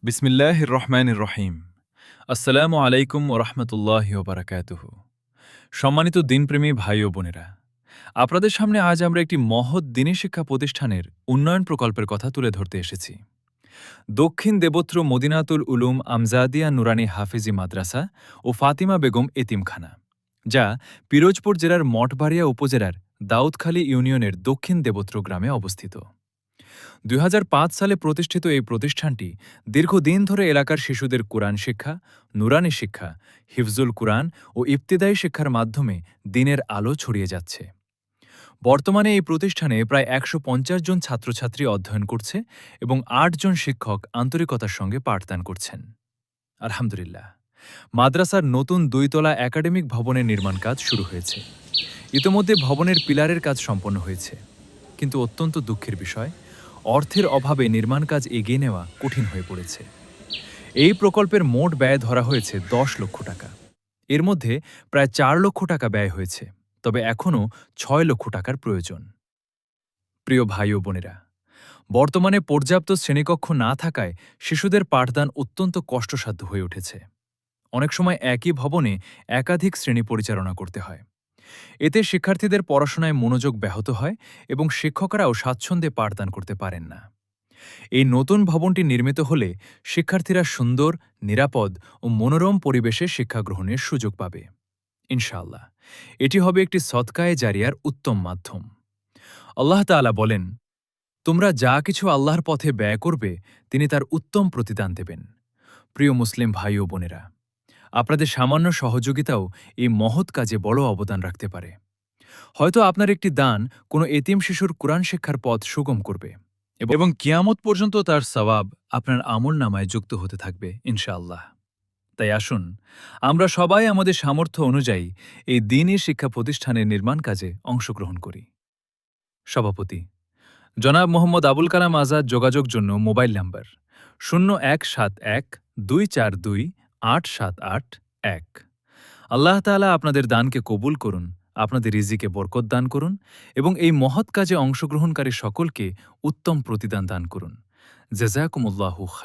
বিসমিল্লাহির রহমানির রহিম। আসসালামু আলাইকুম ওরহমতুল্লাহি ওবারাকাতুহু। সম্মানিত দিনপ্রেমী ভাই ও বোনেরা, আপনাদের সামনে আজ আমরা একটি মহৎ দিনী শিক্ষা প্রতিষ্ঠানের উন্নয়ন প্রকল্পের কথা তুলে ধরতে এসেছি। দক্ষিণ দেবত্র মদিনাতুল উলুম আমজাদিয়া নুরানি হাফিজি মাদ্রাসা ও ফাতিমা বেগম এতিমখানা, যা পিরোজপুর জেলার মঠবাড়িয়া উপজেলার দাউদখালী ইউনিয়নের দক্ষিণ দেবত্র গ্রামে অবস্থিত। ২০০৫ সালে প্রতিষ্ঠিত এই প্রতিষ্ঠানটি দীর্ঘদিন ধরে এলাকার শিশুদের কোরআন শিক্ষা, নুরানি শিক্ষা, হিফজুল কুরআন ও ইবতিদায়ী শিক্ষার মাধ্যমে দিনের আলো ছড়িয়ে যাচ্ছে। বর্তমানে এই প্রতিষ্ঠানে প্রায় ১৫০ জন ছাত্রছাত্রী অধ্যয়ন করছে এবং ৮ জন শিক্ষক আন্তরিকতার সঙ্গে পাঠদান করছেন। আলহামদুলিল্লাহ, মাদ্রাসার নতুন ২ তলা একাডেমিক ভবনের নির্মাণ কাজ শুরু হয়েছে। ইতোমধ্যে ভবনের পিলারের কাজ সম্পন্ন হয়েছে, কিন্তু অত্যন্ত দুঃখের বিষয়, অর্থের অভাবে নির্মাণ কাজ এগিয়ে নেওয়া কঠিন হয়ে পড়েছে। এই প্রকল্পের মোট ব্যয় ধরা হয়েছে ১০ লক্ষ টাকা। এর মধ্যে প্রায় ৪ লক্ষ টাকা ব্যয় হয়েছে, তবে এখনও ৬ লক্ষ টাকার প্রয়োজন। প্রিয় ভাই ও বোনেরা, বর্তমানে পর্যাপ্ত শ্রেণীকক্ষ না থাকায় শিশুদের পাঠদান অত্যন্ত কষ্টসাধ্য হয়ে উঠেছে। অনেক সময় একই ভবনে একাধিক শ্রেণী পরিচালনা করতে হয়। এতে শিক্ষার্থীদের পড়াশোনায় মনোযোগ ব্যাহত হয় এবং শিক্ষকরাও স্বাচ্ছন্দ্যে পাঠদান করতে পারেন না। এই নতুন ভবনটি নির্মিত হলে শিক্ষার্থীরা সুন্দর, নিরাপদ ও মনোরম পরিবেশে শিক্ষা গ্রহণের সুযোগ পাবে। ইনশাআল্লাহ, এটি হবে একটি সদকায়ে জারিয়ার উত্তম মাধ্যম। আল্লাহ তাআলা বলেন, তোমরা যা কিছু আল্লাহর পথে ব্যয় করবে তিনি তার উত্তম প্রতিদান দেবেন। প্রিয় মুসলিম ভাই ও বোনেরা, আপনাদের সামান্য সহযোগিতাও এই মহৎ কাজে বড় অবদান রাখতে পারে। হয়তো আপনার একটি দান কোনো এতিম শিশুর কোরআন শিক্ষার পথ সুগম করবে এবং কিয়ামত পর্যন্ত তার সওয়াব আপনার আমলনামায় যুক্ত হতে থাকবে ইনশাআল্লাহ। তাই আসুন, আমরা সবাই আমাদের সামর্থ্য অনুযায়ী এই দ্বীনী শিক্ষা প্রতিষ্ঠানের নির্মাণ কাজে অংশগ্রহণ করি। সভাপতি জনাব মোহাম্মদ আবুল কালাম আজাদ। যোগাযোগ জন্য মোবাইল নাম্বার 0171-242-878-1। আল্লাহ তাআলা আপনাদের দানকে কবুল করুন, আপনাদের রিজিকে বরকত দান করুন এবং এই মহৎ কাজে অংশগ্রহণকারী সকলকে উত্তম প্রতিদান দান করুন। জাযাকুমুল্লাহু খায়রান।